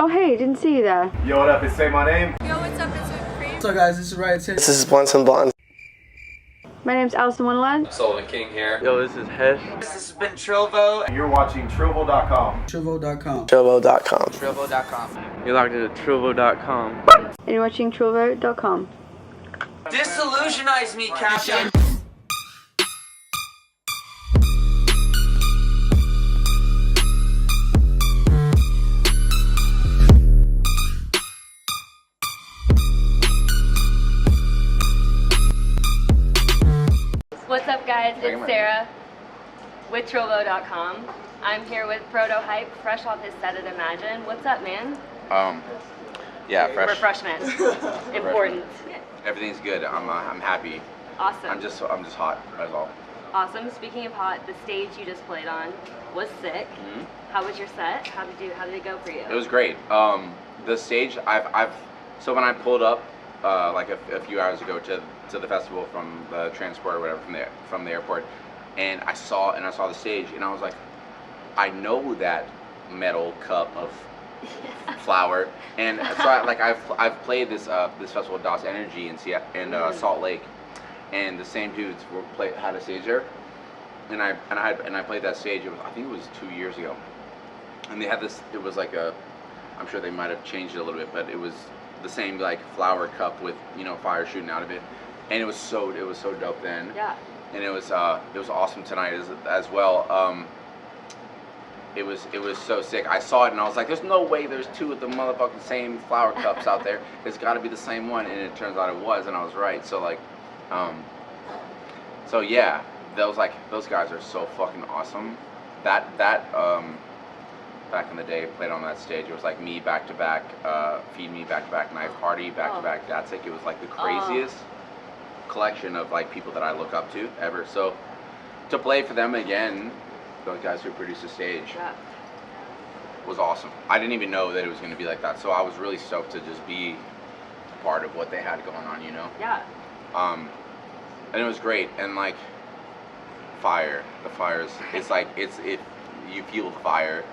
Oh hey, didn't see you there. Yo, what up? It's Say My Name. Yo, what's up? It's Whipped Cream. What's up, guys? This is Riot Taylor. This is Blunts and Blondes. My name's Allison Wonderland. Sullivan King here. Yo, this is Hesh. This has been TRILLVO. And you're watching TRILLVO.com. TRILLVO.com. TRILLVO.com. TRILLVO.com. You're logged into TRILLVO.com. And you're watching TRILLVO.com. Disillusionize me, Captain. What's up, guys? It's Sarah with TRILLVO.com. I'm here with Protohype, fresh off his set at Imagine. What's up, man? Yeah, fresh. Refreshment. Important. Everything's good. I'm happy. Awesome. I'm just hot. That's all. Awesome. Speaking of hot, the stage you just played on was sick. Mm-hmm. How was your set? How did it go for you? It was great. The stage so when I pulled up like a few hours ago to the festival from the transport or whatever from the airport, and I saw the stage, and I was like, I know that metal cup of flour, and so I've played this festival DOS Energy in Salt Lake, and the same dudes had a stage there, and I played that stage. I think it was 2 years ago, and they had this. It was like I'm sure they might have changed it a little bit, but it was the same like flower cup with fire shooting out of it, and it was so dope then. Yeah. And it was awesome tonight as well. It was so sick. I saw it and I was like, there's no way there's two of the motherfucking same flower cups out there. It's got to be the same one, and it turns out it was, and I was right. So like, so yeah, those guys are so fucking awesome. That back in the day, played on that stage. It was like me back to back, Feed Me back to back, Knife Party back to back. That's like, it was like the craziest collection of like people that I look up to ever. So to play for them again, those guys who produced the stage, was awesome. I didn't even know that it was going to be like that. So I was really stoked to just be part of what they had going on, Yeah. And it was great. And like the fires, it's like you feel the fire.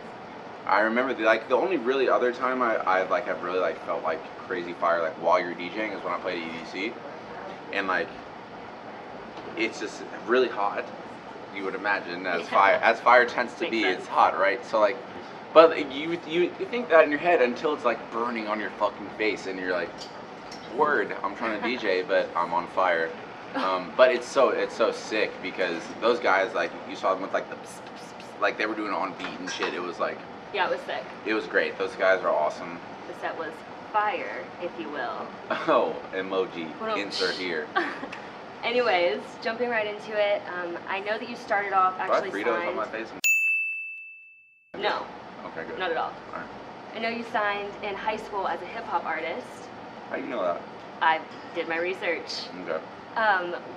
I remember the only really other time I have really like felt like crazy fire like while you're DJing is when I played at EDC, and like it's just really hot. You would imagine as fire tends to be, it's hot, right? So like, but you think that in your head until it's like burning on your fucking face, and you're like, word, I'm trying to DJ, but I'm on fire. But it's so sick because those guys, like, you saw them with like the pss, pss, pss, like they were doing it on beat and shit. It was like, Yeah, it was sick. it was great. Those guys are awesome. The set was fire, if you will. Oh, emoji, insert here. Anyways, jumping right into it, I know that you started off actually Do I have Fritos signed. on my face? No, Okay, good. not at all. Alright. I know you signed in high school as a hip hop artist. How do you know that? I did my research. Okay.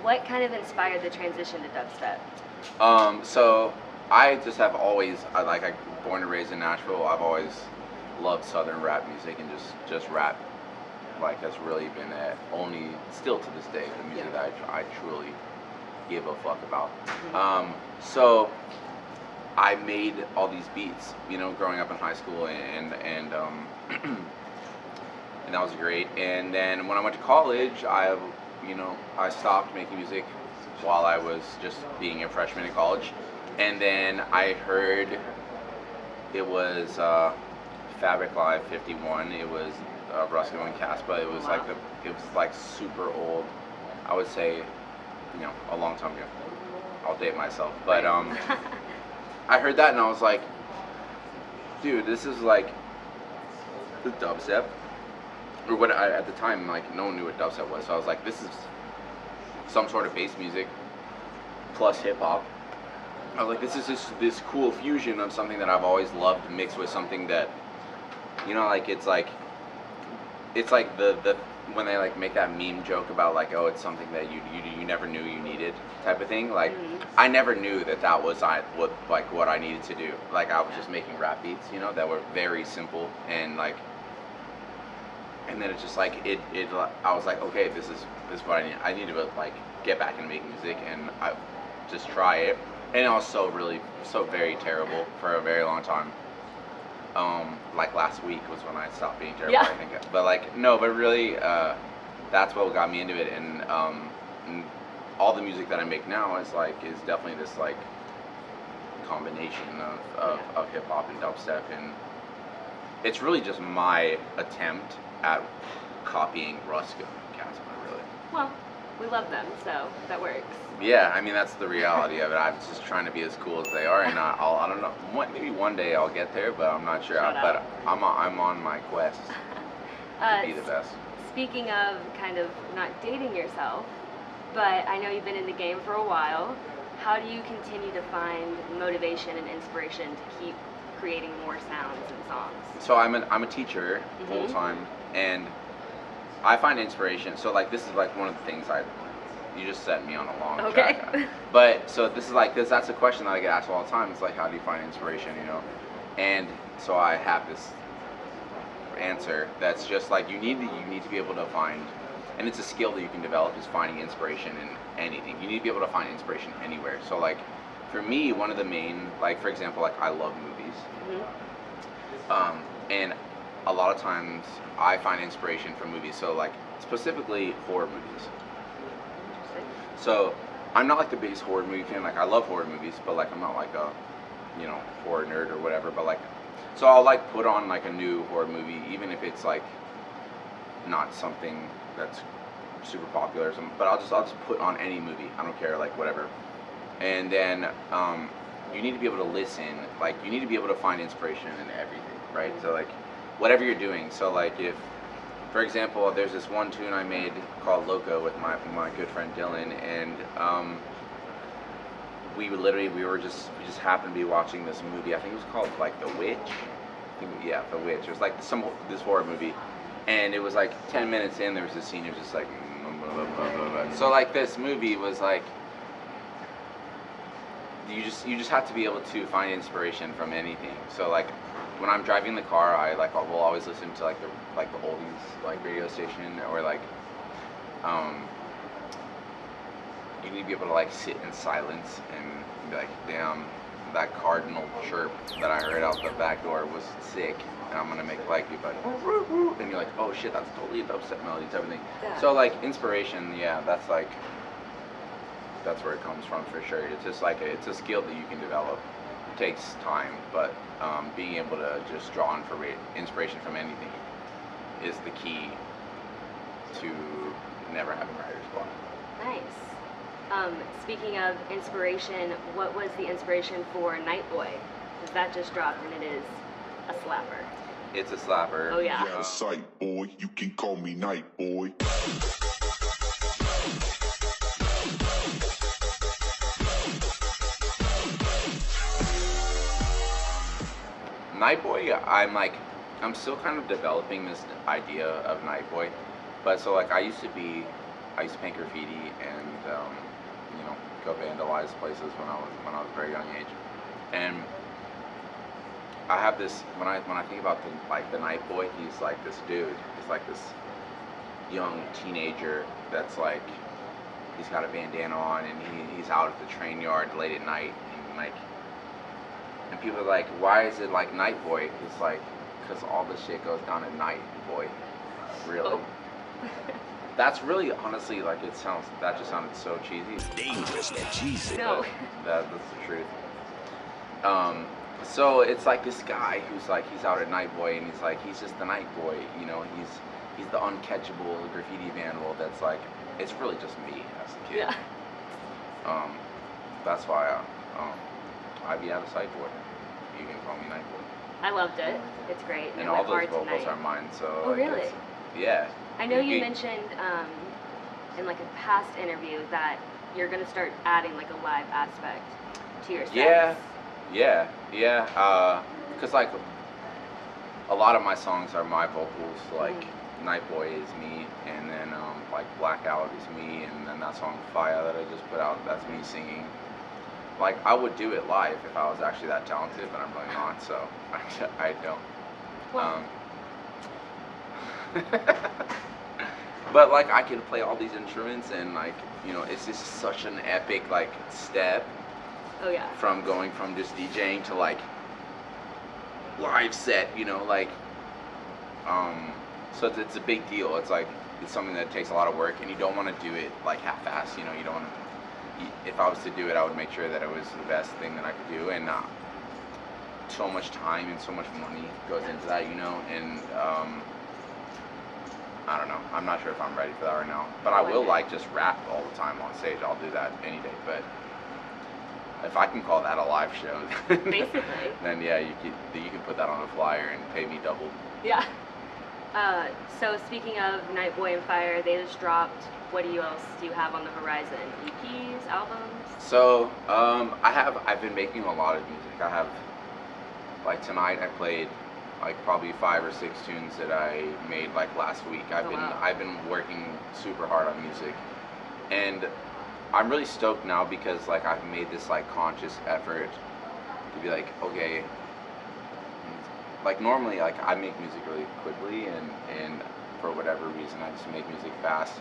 What kind of inspired the transition to dubstep? So I just have always, I'm born and raised in Nashville. I've always loved Southern rap music, and just rap, like, has really been only still to this day the music that I truly give a fuck about. So I made all these beats, growing up in high school, and and that was great. And then when I went to college, I stopped making music while I was just being a freshman in college. And then I heard it was Fabric Live 51. It was Rusko and Caspa. It was it was like super old. I would say, a long time ago. I'll date myself, but I heard that and I was like, dude, this is like the dubstep, or what at the time, like, no one knew what dubstep was. So I was like, this is some sort of bass music plus hip hop. I was like, this is just this cool fusion of something that I've always loved mixed with something that, like, it's like the when they like make that meme joke about like, oh, it's something that you never knew you needed type of thing. Like, I never knew that was what I needed to do. Like, I was just making rap beats, that were very simple, and like, and then it's just like I was like, okay, this is what I need. I need to like get back into making music, and I just try it. And I was so very terrible for a very long time. Like last week was when I stopped being terrified. Yeah. I think, but like no, but really, that's what got me into it, and all the music that I make now is definitely this like combination of hip hop and dubstep, and it's really just my attempt at copying Rusko and Casper, really. Well, we love them, so that works. Yeah, I mean that's the reality of it. I'm just trying to be as cool as they are, and I don't know. Maybe one day I'll get there, but I'm not sure. But I'm on my quest to be the best. Speaking of kind of not dating yourself, but I know you've been in the game for a while. How do you continue to find motivation and inspiration to keep creating more sounds and songs? So I'm a teacher full time, and I find inspiration. So like this is like one of the things you just set me on a long track. But so this is like that's a question that I get asked all the time. It's like, how do you find inspiration, you know? And so I have this answer that's just like you need to be able to find, and it's a skill that you can develop, is finding inspiration in anything. You need to be able to find inspiration anywhere. So like for me, one of the main, like for example, like I love movies, and a lot of times I find inspiration from movies. So like specifically horror movies. So I'm not like the biggest horror movie fan. Like I love horror movies, but like I'm not like a, you know, horror nerd or whatever. But like, so I'll like put on like a new horror movie, even if it's like not something that's super popular or something. But I'll just put on any movie. I don't care, like whatever. And then you need to be able to listen. Like you need to be able to find inspiration in everything, right? So like whatever you're doing. So like if, for example, there's this one tune I made called Loco with my good friend Dylan, and we just happened to be watching this movie. I think it was called like The Witch. The Witch. It was like this horror movie, and it was like 10 minutes in, there was this scene. It was just like, so like this movie was like, you just have to be able to find inspiration from anything. So like, when I'm driving the car, I will always listen to like the oldies like radio station, or like you need to be able to like sit in silence and be like, damn, that cardinal chirp that I heard out the back door was sick, and I'm gonna make like you like, and you're like, oh shit, that's totally a dubstep melody type of thing. Yeah. So like inspiration, yeah, that's where it comes from for sure. It's just like it's a skill that you can develop. It takes time, but being able to just draw on for inspiration from anything is the key to never having writer's block. Nice. Speaking of inspiration, what was the inspiration for Nightboy? Because that just dropped and it is a slapper. It's a slapper. Oh yeah. Out of sight, boy. You can call me Nightboy. Nightboy, I'm still kind of developing this idea of Nightboy, but so like I used to paint graffiti and you know, go vandalize places when I was a very young age, and I have this when I think about the Nightboy, he's like this dude, he's like this young teenager that's like, he's got a bandana on and he's out at the train yard late at night, and like. And people are like, why is it like Nightboy? It's like, because all this shit goes down at night, boy. Really. Oh. That's really, honestly, like that just sounded so cheesy. It's dangerous, that cheesy. No. That's the truth. So it's like this guy who's like, he's out at Nightboy, and he's like, he's just the Nightboy, you know, he's the uncatchable graffiti vandal that's like, it's really just me as a kid. Yeah. That's why I'd be out of sight for it. You can call me Nightboy. I loved it. It's great. And all those vocals are mine, so. Oh, like, really? Yeah. I know you mentioned in like a past interview that you're gonna start adding like a live aspect to your sets. Yeah. Because like a lot of my songs are my vocals. Like Nightboy is me, and then like Blackout is me, and then that song Fire that I just put out, that's me singing. Like, I would do it live if I was actually that talented, but I'm really not, so I don't. Well. But, like, I can play all these instruments, and, like, you know, it's just such an epic, like, step. Oh, yeah. From going from just DJing to, like, live set, you know, like, so it's a big deal. It's like, it's something that takes a lot of work, and you don't want to do it like half-assed, you know. You don't want to, if I was to do it, I would make sure that it was the best thing that I could do, and so much time and so much money goes into that, you know, and I don't know, I'm not sure if I'm ready for that right now, but I will like just rap all the time on stage. I'll do that any day, but if I can call that a live show, Basically. then yeah, you can put that on a flyer and pay me double. Yeah. So speaking of Nightboy and Fire, they just dropped. What else do you have on the horizon? EPs, albums? So I've been making a lot of music. I have, like tonight I played like probably 5 or 6 tunes that I made like last week. I've been working super hard on music, and I'm really stoked now because like I've made this like conscious effort to be like, okay, like normally like I make music really quickly, and for whatever reason I just make music fast.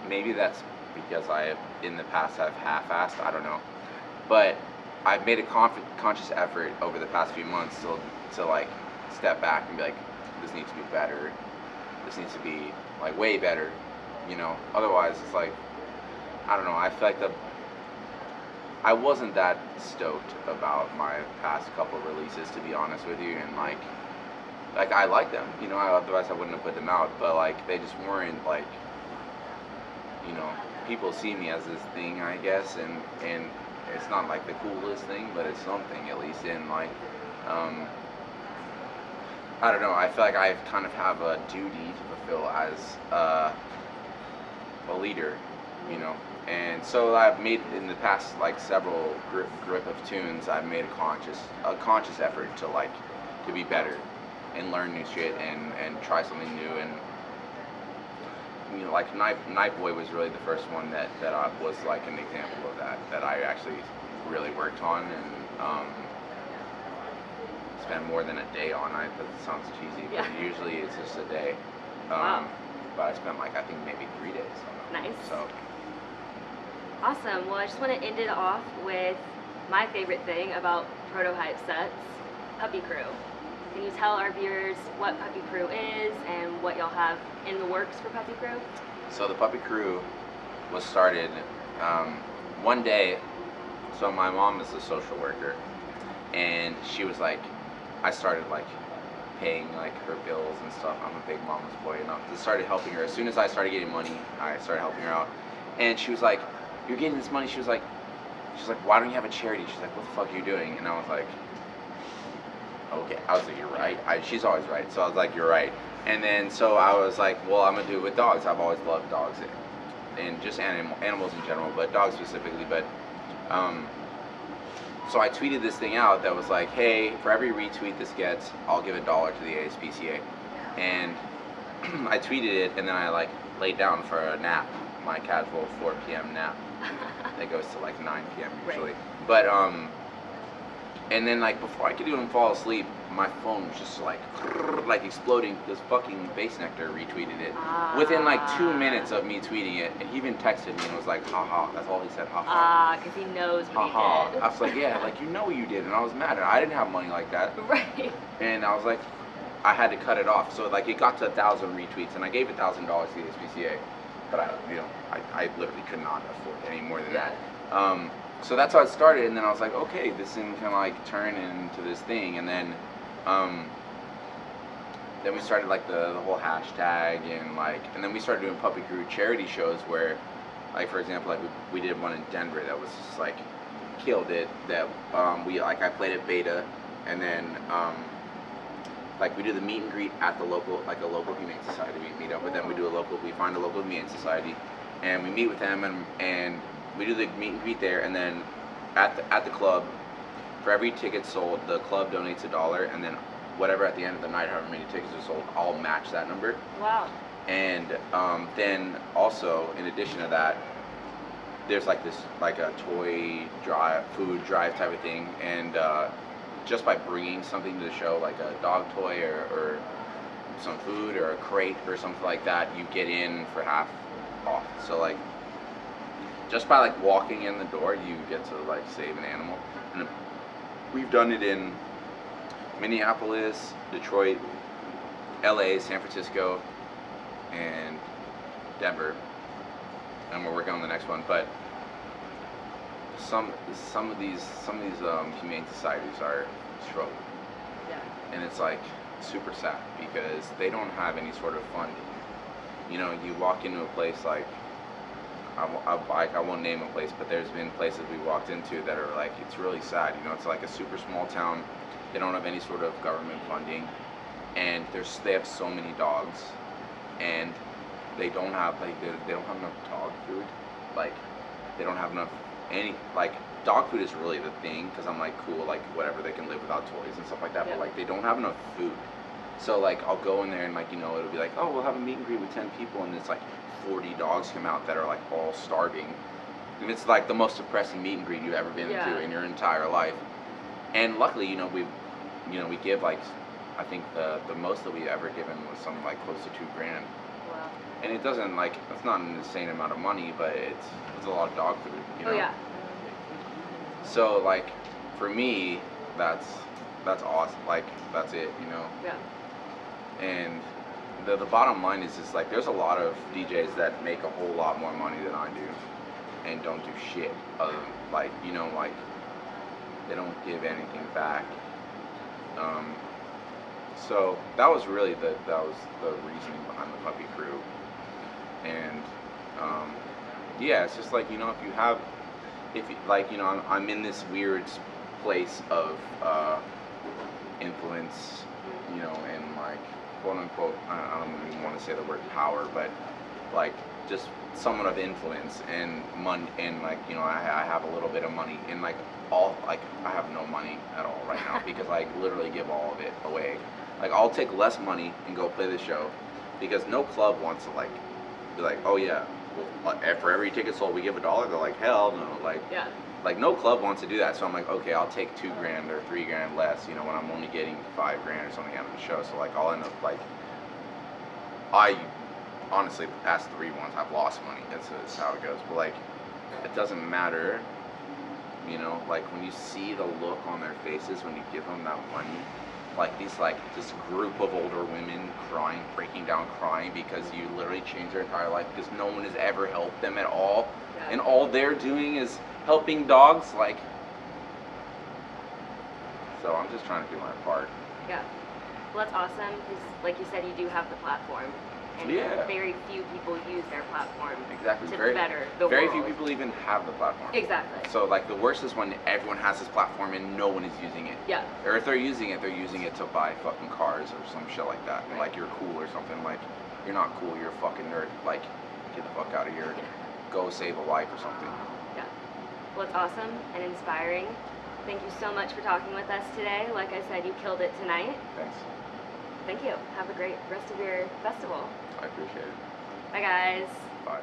Maybe that's because in the past I've half-assed, I don't know, but I've made a conscious effort over the past few months to like step back and be like, this needs to be better, this needs to be like way better, you know. Otherwise it's like, I don't know, I feel like I wasn't that stoked about my past couple releases, to be honest with you, and like I like them, you know, otherwise I wouldn't have put them out, but like they just weren't like, you know, people see me as this thing, I guess, and it's not like the coolest thing, but it's something at least. And like, I don't know, I feel like I kind of have a duty to fulfill as a leader, you know. And so I've made in the past like several grip of tunes, I've made a conscious effort to be better and learn new shit and try something new. And you know, like Nightboy was really the first one that I was like an example of that I actually really worked on and spent more than a day on. That sounds cheesy, but usually it's just a day. Wow. But I spent like I think maybe 3 days on it. Nice. So Awesome. Well, I just want to end it off with my favorite thing about Protohype sets, Puppy Crew. Can you tell our viewers what Puppy Crew is and what y'all have in the works for Puppy Crew? So the Puppy Crew was started one day. So my mom is a social worker, and she was like, I started like paying like her bills and stuff. I'm a big mama's boy, and I just started helping her. As soon as I started getting money, I started helping her out. And she was like, you're getting this money. She's like, why don't you have a charity? She's like, what the fuck are you doing? And I was like, okay. I was like, you're right. She's always right. So I was like, you're right. And then so I was like, well, I'm gonna do it with dogs. I've always loved dogs and just animals in general, but dogs specifically. But so I tweeted this thing out that was like, hey, for every retweet this gets, I'll give $1 to the ASPCA. And I tweeted it, and then I like laid down for a nap, my casual 4 p.m. nap. That goes to like 9 p.m. usually. Right. But and then like before I could even fall asleep, my phone was just like exploding because fucking Bass Nectar retweeted it. Within like 2 minutes of me tweeting it, and he even texted me and was like, haha, that's all he said, haha. Because he knows what he did. I was like, yeah, like you know what you did, and I was mad, and I didn't have money like that. Right. And I was like, I had to cut it off. So like it got to 1,000 retweets, and I gave $1,000 to the SPCA, but I literally could not afford any more than that. So that's how it started, and then I was like, okay, this thing can like turn into this thing, and then we started like the whole hashtag, and then we started doing Puppy Crew charity shows where, like for example, like we did one in Denver that was just like killed it. That I played at Beta, and then like we do the meet and greet at the local, like a local humane society. We meet up with them. We find a local humane society, and we meet with them, and we do the meet and greet there, and then at the club, for every ticket sold, the club donates $1, and then whatever at the end of the night, however many tickets are sold, I'll match that number. Wow. And then also, in addition to that, there's like this, like a toy drive, food drive type of thing, and just by bringing something to the show, like a dog toy or some food or a crate or something like that, you get in for half off. So like, just by like walking in the door, you get to like save an animal. And we've done it in Minneapolis, Detroit, LA, San Francisco, and Denver. And we're working on the next one, but some of these humane societies are struggling. Yeah. And it's like super sad because they don't have any sort of funding. You know, you walk into a place like I won't name a place, but there's been places we walked into that are like, it's really sad. You know, it's like a super small town. They don't have any sort of government funding, and they have so many dogs, and they don't have they don't have enough dog food. Like, they don't have enough like dog food is really the thing, because I'm like, cool, like whatever, they can live without toys and stuff like that. Yeah. But like, they don't have enough food. So like, I'll go in there and like, you know, it'll be like, oh, we'll have a meet and greet with 10 people, and it's like 40 dogs come out that are like all starving, and it's like the most depressing meet and greet you've ever been to in your entire life. And luckily, you know, we give like, I think the most that we ever given was something like close to $2,000. Wow. And it doesn't like, it's not an insane amount of money, but it's a lot of dog food, you know? Oh yeah. So like, for me, that's awesome. Like, that's it, you know? Yeah. And the bottom line is like, there's a lot of DJs that make a whole lot more money than I do and don't do shit other than, like, you know, like, they don't give anything back. So that was really the reasoning behind the Puppy Crew. And yeah, it's just like, you know, if you, like, you know, I'm in this weird place of influence, you know, and like, quote unquote, I don't even want to say the word power, but like, just somewhat of influence and money, and like, you know, I have a little bit of money, and like, I have no money at all right now because I literally give all of it away. Like, I'll take less money and go play the show, because no club wants to like be like, oh yeah, well, for every ticket sold we give $1. They're like, hell no. Like, Yeah. like, no club wants to do that. So I'm like, okay, I'll take $2,000 or $3,000 less, you know, when I'm only getting $5,000 or something out of the show. So like, I'll end up like, I honestly, the past 3 ones I've lost money. That's how it goes. But like, it doesn't matter, you know, like when you see the look on their faces when you give them that money, like this group of older women crying, breaking down crying because you literally changed their entire life because no one has ever helped them at all. Yeah. And all they're doing is helping dogs, like, so I'm just trying to do my part. Yeah. Well, that's awesome, because like you said, you do have the platform, and Yeah. very few people use their platform Exactly. to Very, better the very world. few people even have the platform. Exactly. So like, the worst is when everyone has this platform and no one is using it. Yeah. Or if they're using it to buy fucking cars or some shit like that. And Right. like, you're cool or something. Like, you're not cool, you're a fucking nerd. Like, get the fuck out of here. Go save a life or something. Yeah. Well, it's awesome and inspiring. Thank you so much for talking with us today. Like I said, you killed it tonight. Thanks. Thank you. Have a great rest of your festival. I appreciate it. Bye, guys. Bye.